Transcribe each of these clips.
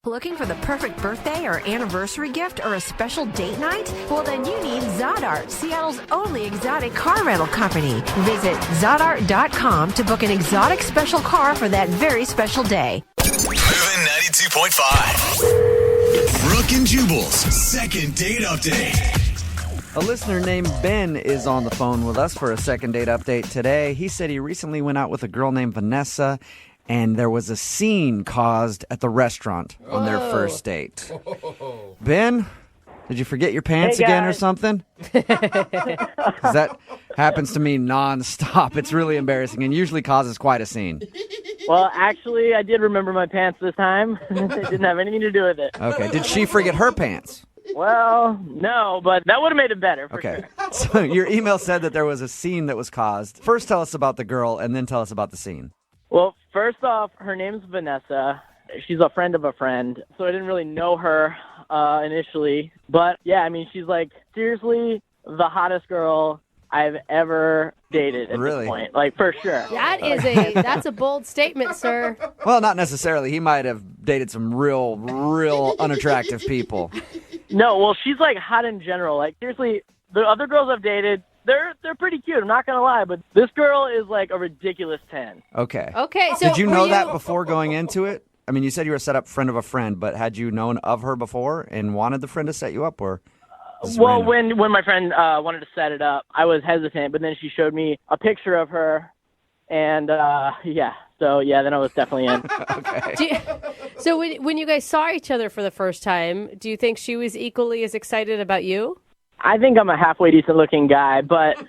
Looking for the perfect birthday or anniversary gift or a special date night? Well, then you need Zodart, Seattle's only exotic car rental company. Visit Zodart.com to book an exotic special car for that very special day. Moving 92.5. Brooke and Jubal's second date update. A listener named Ben is on the phone with us for a second date update today. He said he recently went out with a girl named Vanessa, and there was a scene caused at the restaurant on their first date. Ben, did you forget your pants again or something? 'Cause that happens to me nonstop. It's really embarrassing and usually causes quite a scene. Well, actually, I did remember my pants this time. It didn't have anything to do with it. Okay, did she forget her pants? Well, no, but that would have made it better, for Okay, sure. so your email said that there was a scene that was caused. First, tell us about the girl, and then tell us about the scene. Well, first off, her name's Vanessa. She's a friend of a friend, so I didn't really know her initially. But, yeah, I mean, she's, like, seriously the hottest girl I've ever dated at Really? this point. Like, for sure. That's a bold statement, sir. Well, not necessarily. He might have dated some real unattractive people. No, well, she's, like, hot in general. Like, seriously, the other girls I've dated, they're pretty cute, I'm not going to lie. But this girl is, like, a ridiculous 10. Okay. Okay, so Did you were know that before going into it? I mean, you said you were a set-up friend of a friend, but had you known of her before and wanted the friend to set you up, or? Well, when my friend wanted to set it up, I was hesitant, but then she showed me a picture of her, and yeah. So, yeah, then I was definitely in. Okay. So when you guys saw each other for the first time, do you think she was equally as excited about you? I think I'm a halfway decent-looking guy, but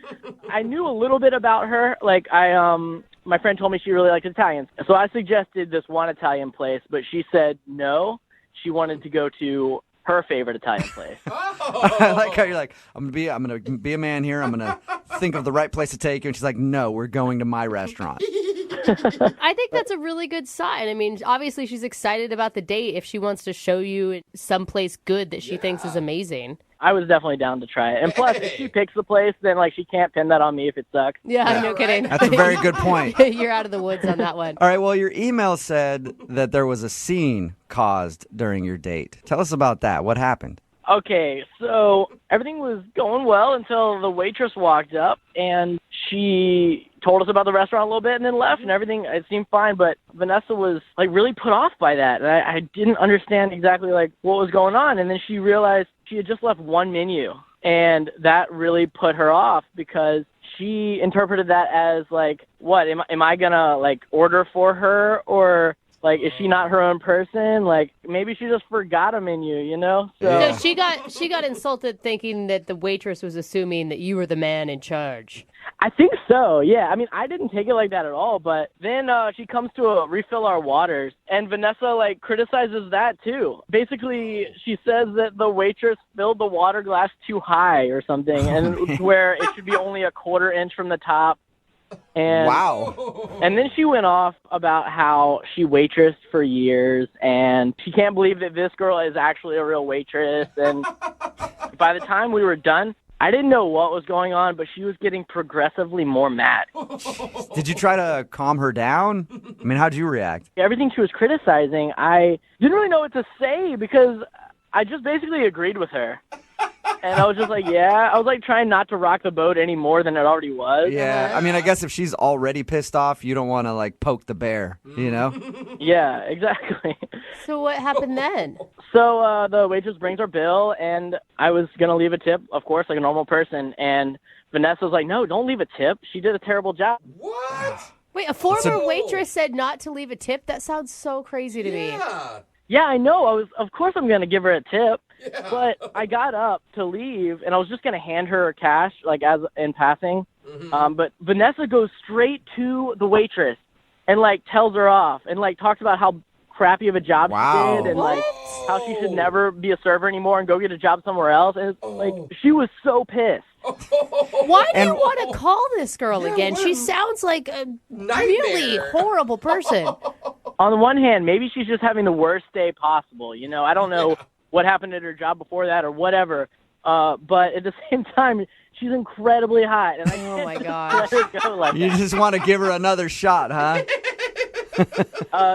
I knew a little bit about her. Like, my friend told me she really liked Italians. So I suggested this one Italian place, but she said no. She wanted to go to her favorite Italian place. I like how you're like, I'm gonna be a man here. I'm gonna think of the right place to take you. And she's like, no, we're going to my restaurant. I think that's a really good sign. I mean, obviously she's excited about the date if she wants to show you someplace good that she thinks is amazing. I was definitely down to try it. And plus, if she picks the place, then, like, she can't pin that on me if it sucks. Yeah, no kidding. That's a very good point. You're out of the woods on that one. All right, well, your email said that there was a scene caused during your date. Tell us about that. What happened? Okay, so everything was going well until the waitress walked up, and she told us about the restaurant a little bit and then left, and everything, it seemed fine, but Vanessa was, like, really put off by that, and I didn't understand exactly, like, what was going on, and then she realized she had just left one menu, and that really put her off because she interpreted that as, like, what, am I gonna, like, order for her, or... like, is she not her own person? Like, maybe she just forgot a menu, you know? So she got insulted thinking that the waitress was assuming that you were the man in charge. I think so, yeah. I mean, I didn't take it like that at all, but then she comes to refill our waters, and Vanessa, like, criticizes that, too. Basically, she says that the waitress filled the water glass too high or something, and where it should be only a quarter inch from the top. And, wow. And then she went off about how she waitressed for years, and she can't believe that this girl is actually a real waitress. And by the time we were done, I didn't know what was going on, but she was getting progressively more mad. Did you try to calm her down? I mean, how'd you react? Everything she was criticizing, I didn't really know what to say because I just basically agreed with her. And I was just like, yeah. I was like trying not to rock the boat any more than it already was. Yeah, I mean, I guess if she's already pissed off, you don't want to, like, poke the bear, you know? Yeah, exactly. So what happened then? So the waitress brings our bill, and I was going to leave a tip, of course, like a normal person. And Vanessa's like, no, don't leave a tip. She did a terrible job. What? Wait, a former waitress said not to leave a tip? That sounds so crazy to me. Yeah, I know. Of course I'm going to give her a tip. Yeah. But I got up to leave, and I was just going to hand her cash, like, as in passing. Mm-hmm. But Vanessa goes straight to the waitress and, like, tells her off and, like, talks about how crappy of a job she did and, like, how she should never be a server anymore and go get a job somewhere else. And, like, she was so pissed. Why do you want to call this girl again? She sounds like a really horrible person. On the one hand, maybe she's just having the worst day possible. You know, I don't know what happened at her job before that or whatever. But at the same time, she's incredibly hot. And I oh, my God. let her go like You that. just want to give her another shot, huh?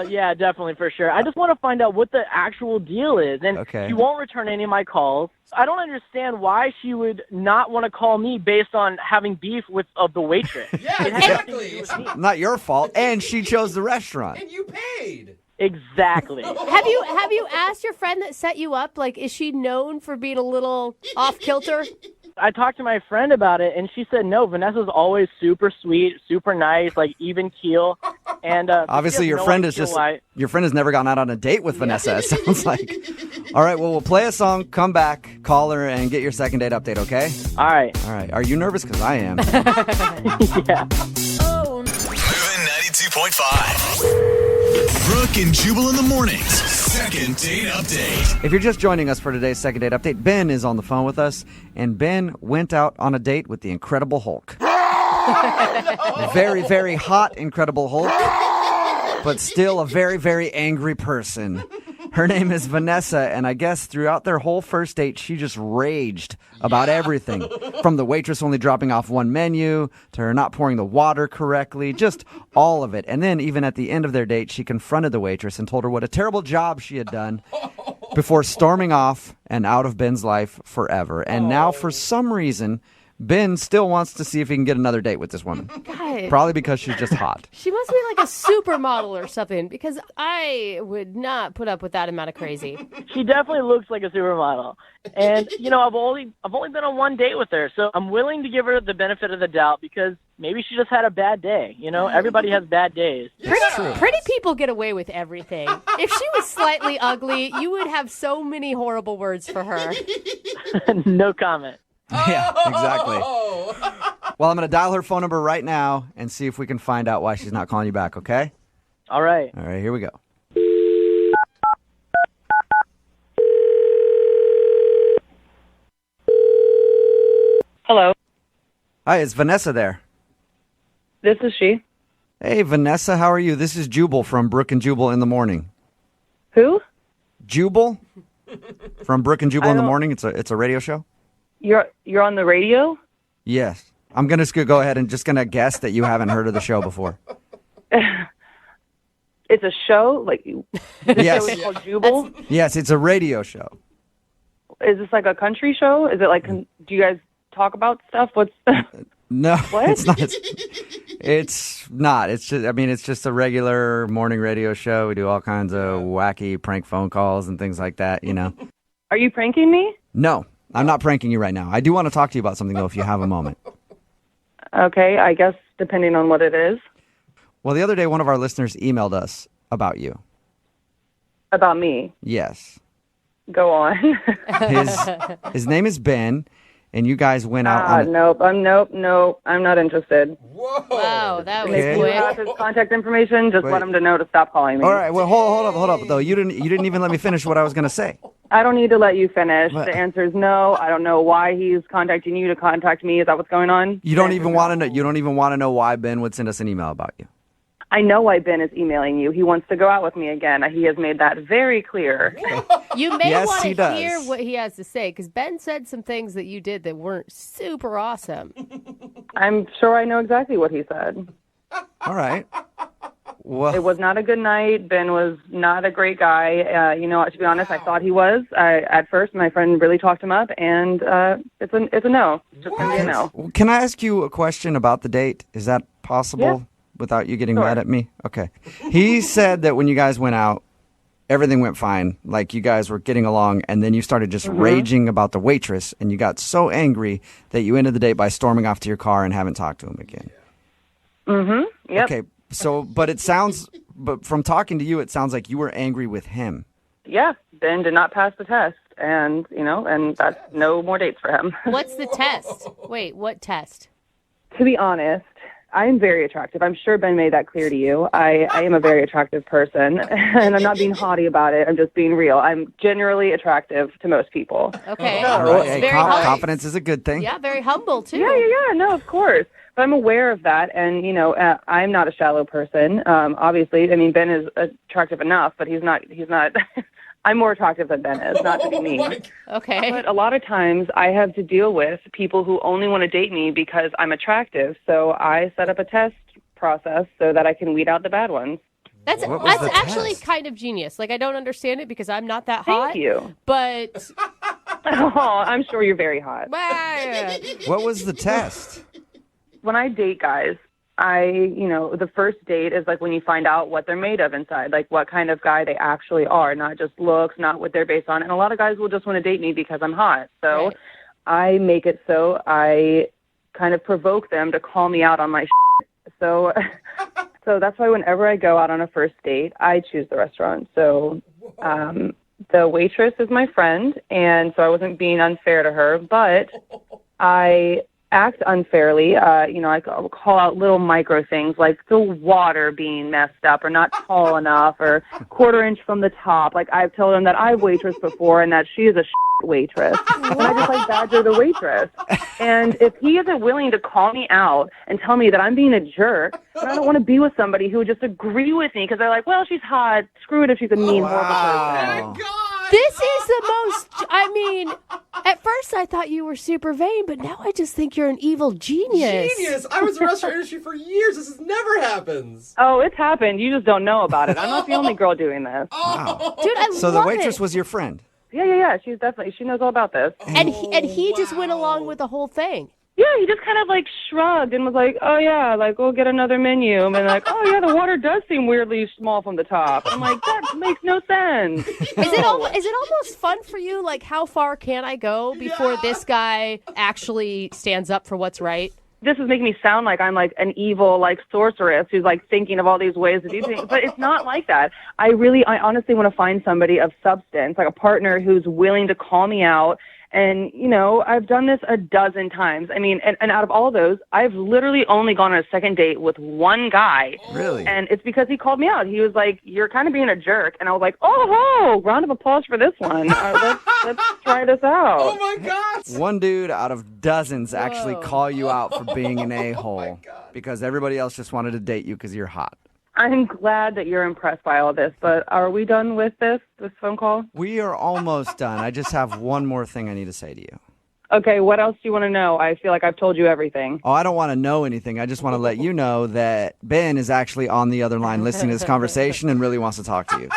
Yeah, definitely, for sure. I just want to find out what the actual deal is. And Okay. she won't return any of my calls. I don't understand why she would not want to call me based on having beef with the waitress. Yeah, It has nothing to exactly. do with me. Not your fault. And she chose the restaurant. And you paid. Exactly. Have you asked your friend that set you up? Like, is she known for being a little off kilter? I talked to my friend about it, and she said, no, Vanessa's always super sweet, super nice, like even keel. And Obviously, she your has no friend is idea just why. your friend has never gone out on a date with Vanessa. It sounds like. All right, well, we'll play a song, come back, call her, and get your second date update. Okay? All right. All right. Are you nervous? Because I am. Yeah. Moving 92.5. Brooke and Jubal in the mornings. Second date update. If you're just joining us for today's second date update, Ben is on the phone with us, and Ben went out on a date with the Incredible Hulk. Very, very hot Incredible Hulk, but still a very, very angry person. Her name is Vanessa, and I guess throughout their whole first date, she just raged about everything. From the waitress only dropping off one menu, to her not pouring the water correctly, just all of it. And then even at the end of their date, she confronted the waitress and told her what a terrible job she had done before storming off and out of Ben's life forever. And now, for some reason, Ben still wants to see if he can get another date with this woman. God, Probably because she's just hot. she must be like a supermodel or something, because I would not put up with that amount of crazy. She definitely looks like a supermodel. And, I've only been on one date with her, so I'm willing to give her the benefit of the doubt because maybe she just had a bad day. Everybody has bad days. Pretty people get away with everything. If she was slightly ugly, you would have so many horrible words for her. No comment. Yeah, exactly. Oh. Well, I'm going to dial her phone number right now and see if we can find out why she's not calling you back, okay? All right. All right, here we go. Hello, Hi, is Vanessa there? this is she. Hey, Vanessa, how are you? This is Jubal from Brooke and Jubal in the Morning. Who? Jubal from Brooke and Jubal in the don't- Morning. It's a radio show? You're on the radio? Yes. I'm going to go ahead and just going to guess that you haven't heard of the show before. It's a show? Like, Yes. it's called Jubal? Yes, it's a radio show. Is this like a country show? Is it like, do you guys talk about stuff? What's, No, What? it's not. It's not. It's just. I mean, it's just a regular morning radio show. We do all kinds of wacky prank phone calls and things like that. are you pranking me? No, I'm not pranking you right now. I do want to talk to you about something though, if you have a moment. Okay, I guess depending on what it is. Well, the other day, one of our listeners emailed us about you. About me. Yes, Go on. his name is Ben, and you guys went out on. Nope, I'm not interested. Whoa. Wow, that was Okay. If you have quick. his contact information, just Wait. let him to know to stop calling me. All right. Well, hold up, though. You didn't even let me finish what I was going to say. I don't need to let you finish. What? The answer is no. I don't know why he's contacting you to contact me. Is that what's going on? You don't even want to know. You don't even want to know why Ben would send us an email about you. I know why Ben is emailing you. He wants to go out with me again. He has made that very clear. You may Yes, want he to does. hear what he has to say, because Ben said some things that you did that weren't super awesome. I'm sure I know exactly what he said. All right. Well, It was not a good night. Ben was not a great guy. To be honest, I thought he was. At first, my friend really talked him up, and it's a no. It's just going to be a no. Can I ask you a question about the date? Is that possible Yeah. without you getting Sure. mad at me? Okay. He said that when you guys went out, everything went fine. Like you guys were getting along, and then you started just raging about the waitress, and you got so angry that you ended the date by storming off to your car and haven't talked to him again. Yep. Okay. So, but from talking to you, it sounds like you were angry with him. Yeah. Ben did not pass the test, and that's no more dates for him. What's the test? Wait, what test? To be honest, I'm very attractive. I'm sure Ben made that clear to you. I am a very attractive person, and I'm not being haughty about it. I'm just being real. I'm generally attractive to most people. Okay. All right. Hey, Very humble. confidence is a good thing. Yeah, very humble, too. Yeah. No, of course. But I'm aware of that, and I'm not a shallow person. Obviously, I mean Ben is attractive enough, but he's not. I'm more attractive than Ben is. Not to be mean. Okay. But a lot of times I have to deal with people who only want to date me because I'm attractive. So I set up a test process so that I can weed out the bad ones. That's What was the actually test? kind of genius. Like, I don't understand it because I'm not that hot. Thank you. But Oh, I'm sure you're very hot. What was the test? When I date guys, the first date is like when you find out what they're made of inside, like what kind of guy they actually are, not just looks, not what they're based on. And a lot of guys will just want to date me because I'm hot. So Right. I make it so I kind of provoke them to call me out on my shit. So that's why whenever I go out on a first date, I choose the restaurant. So the waitress is my friend, and so I wasn't being unfair to her, but I act unfairly. I call out little micro things like the water being messed up or not tall enough or quarter-inch from the top. Like, I've told him that I've waitressed before and that she is a waitress. And I just like badger the waitress. And if he isn't willing to call me out and tell me that I'm being a jerk, then I don't want to be with somebody who would just agree with me because they're like, well, she's hot. Screw it if she's a mean, horrible person. this is the most. I mean, at first I thought you were super vain, but now I just think you're an evil genius. Genius! I was in the restaurant industry for years. This never happens. Oh, it's happened. You just don't know about it. I'm not the only girl doing this. Wow. Dude, I So the love waitress it. was your friend. Yeah. She knows all about this. And he just went along with the whole thing. Yeah, he just kind of like shrugged and was like, oh yeah, like we'll get another menu. And like, oh yeah, the water does seem weirdly small from the top. I'm like, that makes no sense. Is it almost fun for you? Like, how far can I go before this guy actually stands up for what's right? This is making me sound like I'm like an evil like sorceress who's like thinking of all these ways to do things, but it's not like that. I honestly want to find somebody of substance, like a partner who's willing to call me out. And, I've done this a dozen times. I mean, and out of all those, I've literally only gone on a second date with one guy. Really? And it's because he called me out. He was like, you're kind of being a jerk. And I was like, oh, round of applause for this one. Let's try this out. Oh my gosh! One dude out of dozens actually call you out for being an a-hole because everybody else just wanted to date you because you're hot. I'm glad that you're impressed by all this, but are we done with this phone call? We are almost done. I just have one more thing I need to say to you. Okay, what else do you want to know? I feel like I've told you everything. Oh, I don't want to know anything. I just want to let you know that Ben is actually on the other line listening to this conversation and really wants to talk to you.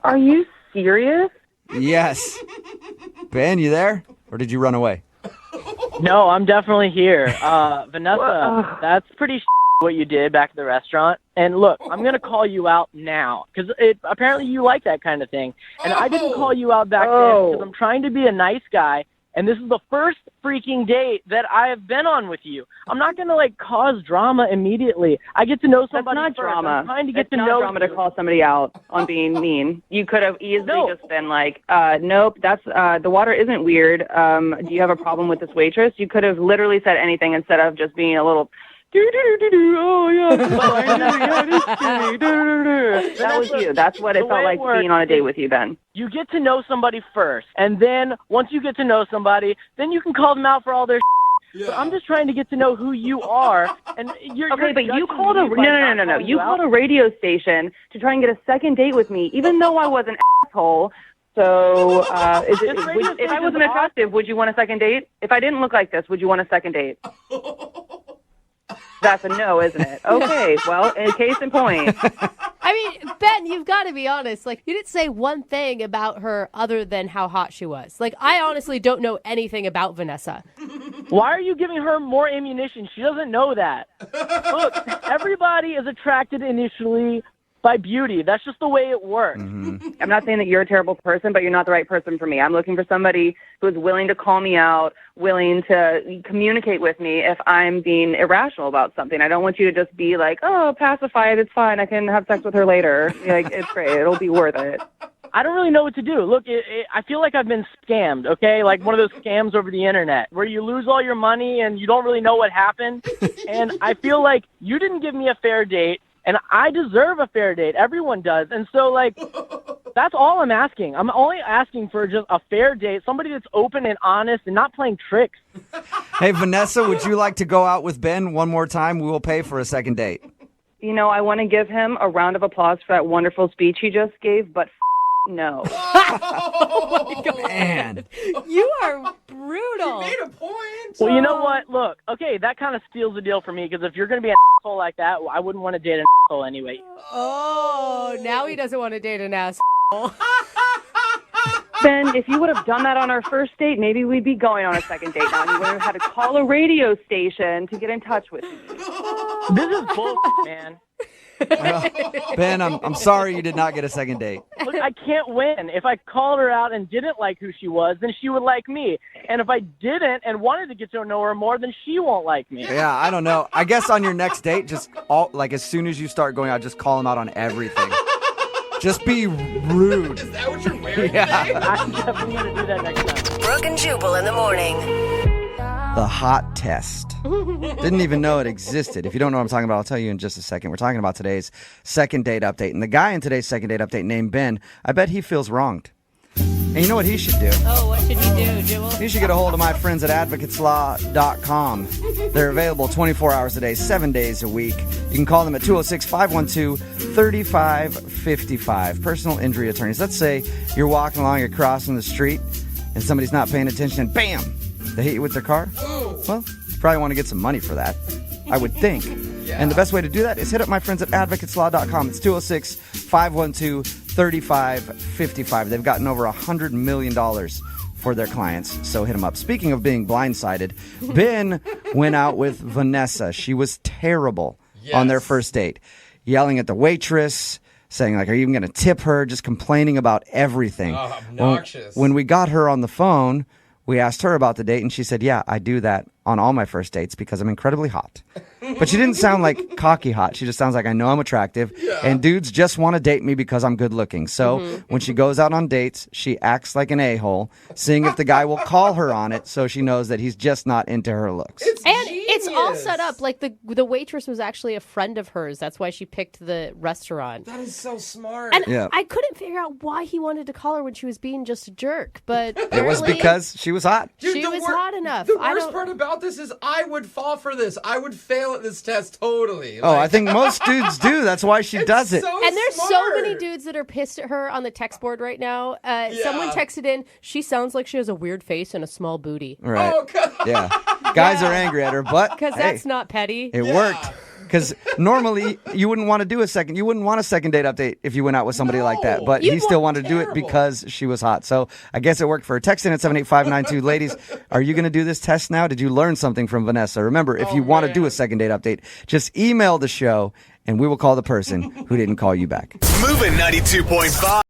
Are you serious? Yes. Ben, you there? Or did you run away? No, I'm definitely here. Vanessa, that's pretty what you did back at the restaurant. And look, I'm going to call you out now because apparently you like that kind of thing. And I didn't call you out back then because I'm trying to be a nice guy. And this is the first freaking date that I have been on with you. I'm not going to cause drama immediately. I get to know somebody That's not first. drama. I'm trying to get It's to not know drama you. to call somebody out on being mean. You could have easily just been like, nope, that's the water isn't weird. Do you have a problem with this waitress? You could have literally said anything instead of just being a little oh yeah, that was you. That's what it The felt way like it works being on a date with you, Ben. You get to know somebody first, and then once you get to know somebody, then you can call them out for all their Yeah. But I'm just trying to get to know who you are, and you're Okay, but you judging called me by not no. calling You out. called a radio station to try and get a second date with me, even though I was an asshole. So, if I wasn't attractive, would you want a second date? If I didn't look like this, would you want a second date? That's a no, isn't it? Okay, well, in case in point. I mean, Ben, you've got to be honest. Like, you didn't say one thing about her other than how hot she was. Like, I honestly don't know anything about Vanessa. Why are you giving her more ammunition? She doesn't know that. Look, everybody is attracted initially by beauty. That's just the way it works. Mm-hmm. I'm not saying that you're a terrible person, but you're not the right person for me. I'm looking for somebody who is willing to call me out, willing to communicate with me if I'm being irrational about something. I don't want you to just be like, oh, pacify it, it's fine, I can have sex with her later. Like, it's great, it'll be worth it. I don't really know what to do. Look, I feel like I've been scammed, okay? Like one of those scams over the internet where you lose all your money and you don't really know what happened. And I feel like you didn't give me a fair date, and I deserve a fair date. Everyone does. And so, like, that's all I'm asking. I'm only asking for just a fair date, somebody that's open and honest and not playing tricks. Hey, Vanessa, would you like to go out with Ben one more time? We will pay for a second date. I want to give him a round of applause for that wonderful speech he just gave, but no. Man. You are brutal. Made a point. Well, you know what? Look, okay, that kind of steals the deal for me because if you're going to be an asshole like that, I wouldn't want to date an asshole anyway. Oh, now he doesn't want to date an ass. Ben, if you would have done that on our first date, maybe we'd be going on a second date now. You would have had to call a radio station to get in touch with me. This is bullshit, man. Ben, I'm sorry you did not get a second date. Look, I can't win. If I called her out and didn't like who she was, then she would like me. And if I didn't and wanted to get to know her more, then she won't like me. Yeah, I don't know. I guess on your next date, just as soon as you start going out, just call him out on everything. Just be rude. Is that what you're wearing Yeah. today? I'm definitely going to do that next time. Brooke and Jubal in the morning. The hot test. Didn't even know it existed. If you don't know what I'm talking about, I'll tell you in just a second. We're talking about today's second date update. And the guy in today's second date update named Ben, I bet he feels wronged. And you know what he should do? Oh, what should he do, Jubal? You should get a hold of my friends at advocateslaw.com. They're available 24 hours a day, 7 days a week. You can call them at 206-512-3555. Personal injury attorneys. Let's say you're walking along, you're crossing the street, and somebody's not paying attention, and bam, they hit you with their car. Well, you probably want to get some money for that, I would think. And the best way to do that is hit up my friends at advocateslaw.com. It's 206-512-3555. They've gotten over $100 million for their clients, so hit them up. Speaking of being blindsided, Ben went out with Vanessa. She was terrible on their first date, yelling at the waitress, saying, like, are you even going to tip her? Just complaining about everything. Oh, obnoxious. When we got her on the phone, we asked her about the date, and she said, yeah, I do that on all my first dates because I'm incredibly hot. But she didn't sound like cocky hot. She just sounds like I know I'm attractive, and dudes just want to date me because I'm good looking. So when she goes out on dates, she acts like an a-hole, seeing if the guy will call her on it so she knows that he's just not into her looks. And it's all set up. Like the waitress was actually a friend of hers. That's why she picked the restaurant. That is so smart. And Yeah. I couldn't figure out why he wanted to call her when she was being just a jerk. But It was apparently because she was hot. Dude, she the was hot enough. The I worst don't- part about this is I would fall for this. I would fail at this test totally. Oh, I think most dudes do. That's why she does it. So And there's so smart. many dudes that are pissed at her on the text board right now. Someone Yeah. texted in, she sounds like she has a weird face and a small booty. Right. Oh, God. Yeah. Guys are angry at her, but Because hey, that's not petty. it worked. Because normally you wouldn't want to do you wouldn't want a second date update if you went out with somebody like that. No. But he still wanted to do it Terrible. because she was hot. So I guess it worked for her. Text in at 78592. Ladies, are you going to do this test now? Did you learn something from Vanessa? Remember, if you want to do a second date update, just email the show and we will call the person who didn't call you back. Moving 92.5.